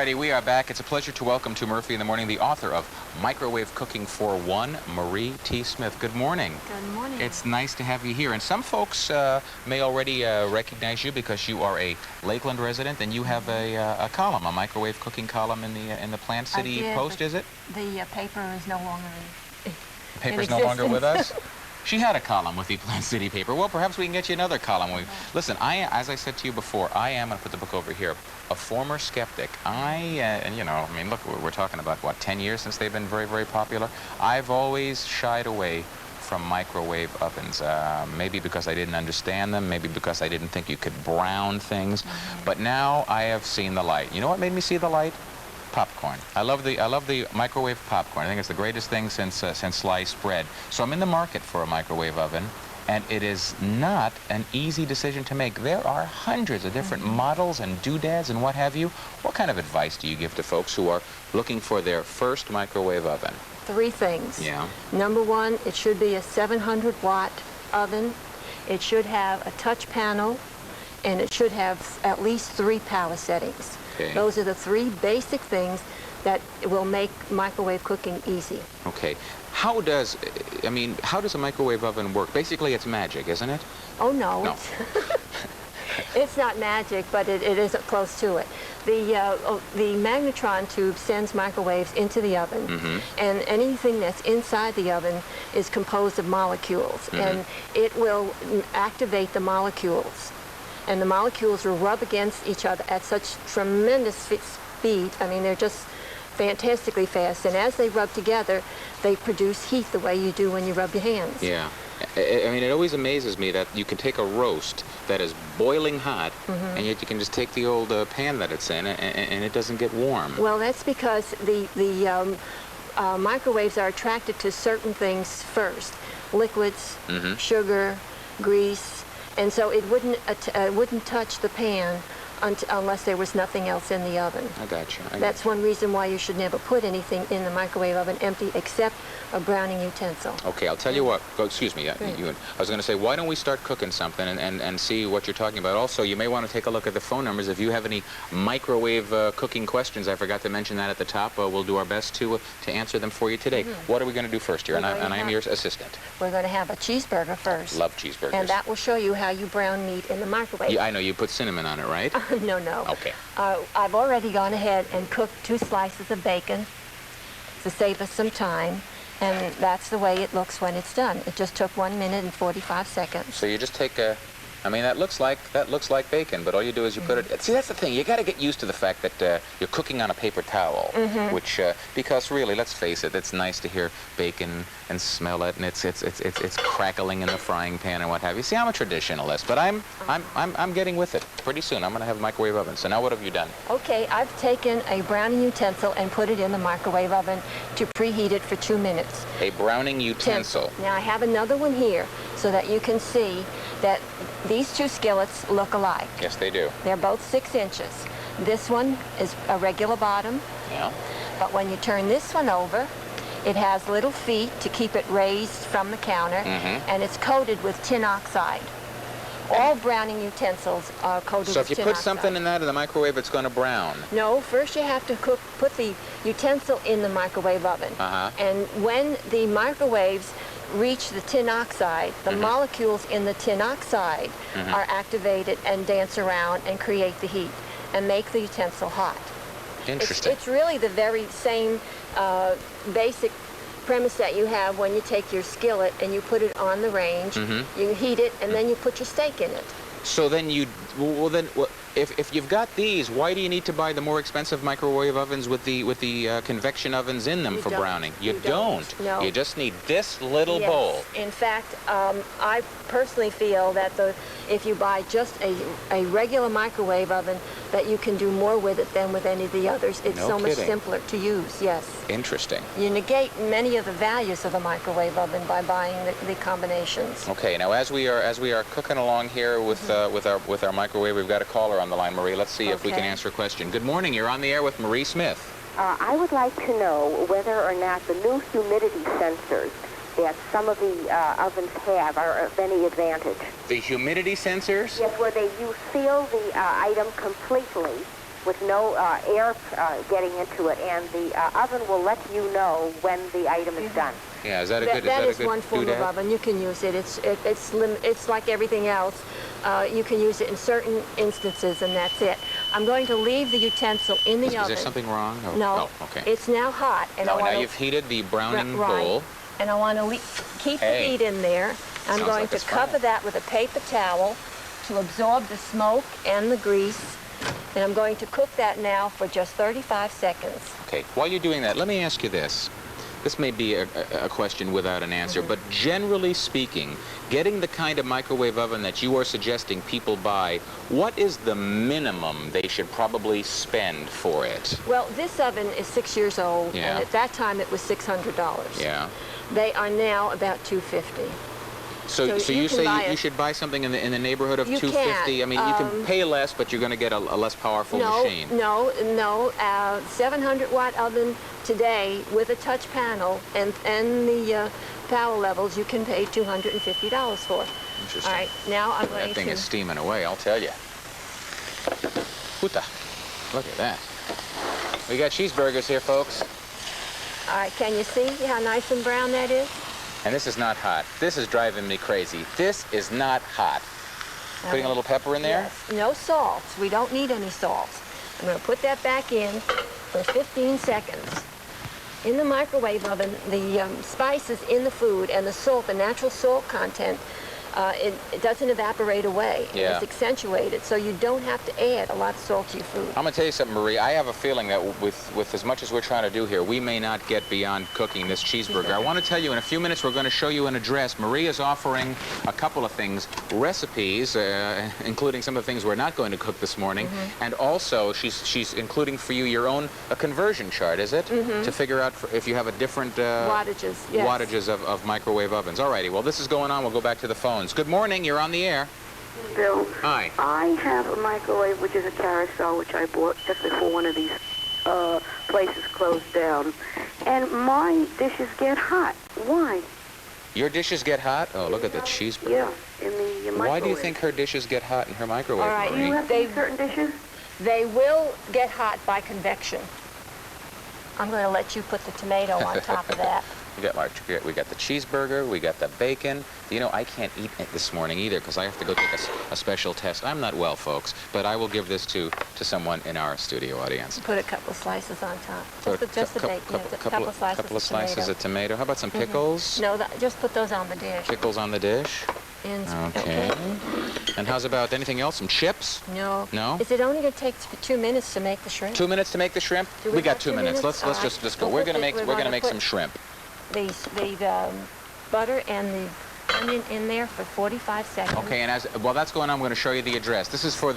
righty, we are back. It's a pleasure to welcome to Murphy in the Morning the author of Microwave Cooking for One, Marie T. Smith. Good morning. Good morning. It's nice to have you here. And some folks may already recognize you because you are a Lakeland resident and you have a column, a microwave cooking column in the Plant City Post, is it? The paper is no longer The paper's no longer with us? She had a column with the Plant City paper. Well, perhaps we can get you another column. Listen, as I said to you before, I am, and put the book over here, a former skeptic. And you know, I mean, look, we're talking about, what, 10 years since they've been very, very popular? I've always shied away from microwave ovens. Maybe because I didn't understand them, maybe because I didn't think you could brown things. But now I have seen the light. You know what made me see the light? Popcorn. I love the microwave popcorn. I think it's the greatest thing since sliced bread. So I'm in the market for a microwave oven, and it is not an easy decision to make. There are hundreds of different models and doodads and what have you. What kind of advice do you give to folks who are looking for their first microwave oven? 3 things. Yeah. Number 1, it should be a 700-watt oven. It should have a touch panel, and it should have at least 3 power settings. Okay. Those are the 3 basic things that will make microwave cooking easy. Okay. How does a microwave oven work? Basically, it's magic, isn't it? Oh, no. No. It's not magic, but it isn't close to it. The magnetron tube sends microwaves into the oven, and anything that's inside the oven is composed of molecules, and it will activate the molecules. And the molecules will rub against each other at such tremendous speed. I mean, they're just fantastically fast. And as they rub together, they produce heat the way you do when you rub your hands. Yeah. I mean, it always amazes me that you can take a roast that is boiling hot, and yet you can just take the old pan that it's in, and it doesn't get warm. Well, that's because the microwaves are attracted to certain things first. Liquids, sugar, grease. And so it wouldn't touch the pan unless there was nothing else in the oven. I got you. That's one reason why you should never put anything in the microwave oven empty except a browning utensil. Okay, I'll tell you what. Oh, excuse me. I was going to say, why don't we start cooking something and see what you're talking about. Also, you may want to take a look at the phone numbers. If you have any microwave cooking questions, I forgot to mention that at the top. We'll do our best to answer them for you today. What are we going to do first here? And I am your assistant. We're going to have a cheeseburger first. Love cheeseburgers. And that will show you how you brown meat in the microwave. Yeah, I know. You put cinnamon on it, right? No. Okay. I've already gone ahead and cooked 2 slices of bacon to save us some time. And that's the way it looks when it's done. It just took 1 minute and 45 seconds. So you just take I mean, that looks like bacon, but all you do is you put it. See, that's the thing. You got to get used to the fact that you're cooking on a paper towel, which because really, let's face it, it's nice to hear bacon and smell it, and it's crackling in the frying pan and what have you. See, I'm a traditionalist, but I'm getting with it. Pretty soon, I'm going to have a microwave oven. So now, what have you done? Okay, I've taken a browning utensil and put it in the microwave oven to preheat it for 2 minutes. A browning utensil. Now I have another one here so that you can see that these 2 skillets look alike. Yes, they do. They're both 6 inches. This one is a regular bottom. Yeah. But when you turn this one over, it has little feet to keep it raised from the counter, and it's coated with tin oxide. All browning utensils are coated with tin oxide. So if you put something in that in the microwave, it's going to brown? No, first you have to put the utensil in the microwave oven. And when the microwaves reach the tin oxide, the molecules in the tin oxide are activated and dance around and create the heat and make the utensil hot. Interesting. It's really the very same basic premise that you have when you take your skillet and you put it on the range, you heat it, and then you put your steak in it. So then if you've got these, why do you need to buy the more expensive microwave ovens with the convection ovens in them for browning? You don't. No. You just need this little bowl. In fact, I personally feel that if you buy just a regular microwave oven, that you can do more with it than with any of the others. It's so much simpler to use, yes. Interesting. You negate many of the values of a microwave oven by buying the combinations. Okay, now as we are cooking along here with our microwave, we've got a caller on the line, Marie. Let's see if we can answer a question. Good morning. You're on the air with Marie Smith. I would like to know whether or not the new humidity sensors that some of the ovens have are of any advantage. The humidity sensors? Yes, where you seal the item completely with no air getting into it, and the oven will let you know when the item is done. Yeah, is that a good? That is is that a good one form of doodad? oven. You can use it. It's like everything else. You can use it in certain instances, and that's it. I'm going to leave the utensil in the oven. Is there something wrong? Oh, No. Oh, okay. It's now hot, and I Now, want now you've heated the browning right, bowl. and I want to keep the Hey. heat in there. I'm Sounds going like to it's cover fine. that with a paper towel to absorb the smoke and the grease. And I'm going to cook that now for just 35 seconds. Okay. While you're doing that, let me ask you this. This may be a question without an answer, but generally speaking, getting the kind of microwave oven that you are suggesting people buy, what is the minimum they should probably spend for it? Well, this oven is 6 years old, Yeah. and at that time it was $600. Yeah. They are now about $250. So you you can say buy you a- should buy something in the neighborhood of You $250? can, I mean, you can pay less, but you're going to get a less powerful machine. No. 700-watt oven today with a touch panel and the power levels, you can pay $250 for. Interesting. All right, now I'm going That thing to... is steaming away, I'll tell you. Puta. Look at that. We got cheeseburgers here, folks. All right, can you see how nice and brown that is? And this is not hot. This is driving me crazy. This is not hot. Putting a little pepper in there? Yes, no salt. We don't need any salt. I'm going to put that back in for 15 seconds. In the microwave oven, the spices in the food and the salt, the natural salt content, it doesn't evaporate away. Yeah. It's accentuated, so you don't have to add a lot of salt to your food. I'm going to tell you something, Marie. I have a feeling that with as much as we're trying to do here, we may not get beyond cooking this cheeseburger. I want to tell you, in a few minutes, we're going to show you an address. Marie is offering a couple of things, recipes, including some of the things we're not going to cook this morning, and also she's including for you your own conversion chart, is it? To figure out if you have a different Wattages, yes. wattages of microwave ovens. All righty. Well, this is going on. We'll go back to the phones. Good morning. You're on the air. Bill, Hi. I have a microwave, which is a carousel, which I bought just before one of these places closed down. And my dishes get hot. Why? Your dishes get hot? Oh, look at the cheeseburger. Yeah, in the microwave. Why do you think her dishes get hot in her microwave, All right, Marie? You have to use certain dishes? They will get hot by convection. I'm going to let you put the tomato on top of that. We got the cheeseburger, we got the bacon. You know, I can't eat it this morning either because I have to go take a special test. I'm not well, folks, but I will give this to someone in our studio audience. Put a couple of slices on top. Put Just the bacon. A couple of slices of tomato. How about some pickles? No, just put those on the dish. Pickles on the dish. Okay. And how's about anything else? Some chips? No. No? Is it only going to take 2 minutes to make the shrimp? 2 minutes to make the shrimp? Do we got have 2 2 minutes. minutes? Let's All just right. go. We'll We're put gonna the- make some shrimp. The butter and the onion in there for 45 seconds. Okay, and while that's going on, I'm going to show you the address. This is for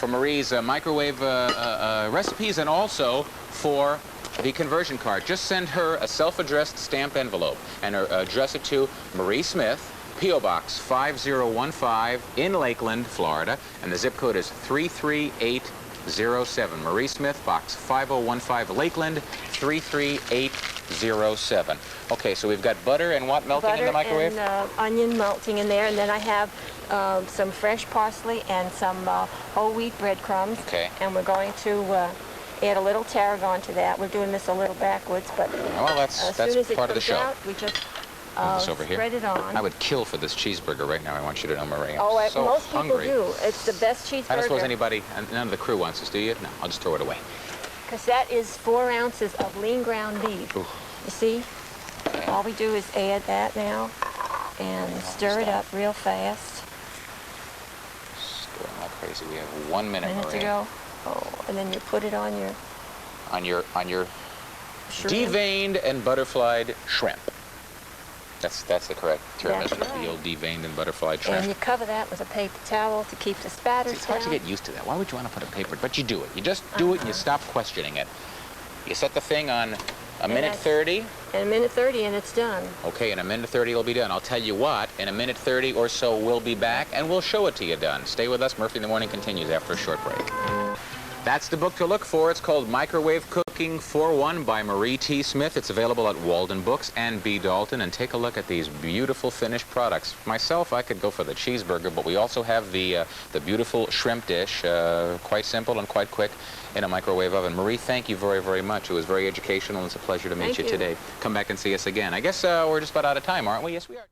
Marie's microwave recipes and also for the conversion card. Just send her a self-addressed stamp envelope and address it to Marie Smith, P.O. Box 5015 in Lakeland, Florida, and the zip code is 33807. Marie Smith, Box 5015, Lakeland, 33807. Okay, so we've got butter and what melting in the microwave? Butter and onion melting in there, and then I have some fresh parsley and some whole wheat breadcrumbs. Okay. And we're going to add a little tarragon to that. We're doing this a little backwards, but Well, that's as soon as it part of the comes show. out, we just Move this over here. spread it on. I would kill for this cheeseburger right now. I want you to know, Marie. I'm so most people hungry. do. It's the best cheeseburger. I don't suppose anybody, none of the crew wants this, do you? No, I'll just throw it away. Because that is 4 ounces of lean ground beef. Ooh. You see? Okay. All we do is add that now and stir it up real fast. Stirring like crazy. We have 1 minute, Minute Marie. to go. Oh, and then you put it on your On your shrimp. deveined and butterflied shrimp. That's the correct term, That's isn't it? right. The old deveined and butterflied And you shrimp. cover that with a paper towel to keep the spatters See, it's hard to down. get used to that. Why would you want to put a paper? But you do it. You just do it and you stop questioning it. You set the thing on a minute that's- 30. And a minute 30 and it's done. Okay, in a minute 30 it'll be done. I'll tell you what, in a minute 30 or so we'll be back and we'll show it to you done. Stay with us. Murphy in the Morning continues after a short break. That's the book to look for. It's called Microwave Cooking. Looking for One by Marie T. Smith. It's available at Walden Books and B. Dalton. And take a look at these beautiful finished products. Myself, I could go for the cheeseburger, but we also have the beautiful shrimp dish, quite simple and quite quick in a microwave oven. Marie, thank you very, very much. It was very educational, and it's a pleasure to meet you today. Come back and see us again. I guess we're just about out of time, aren't we? Yes, we are.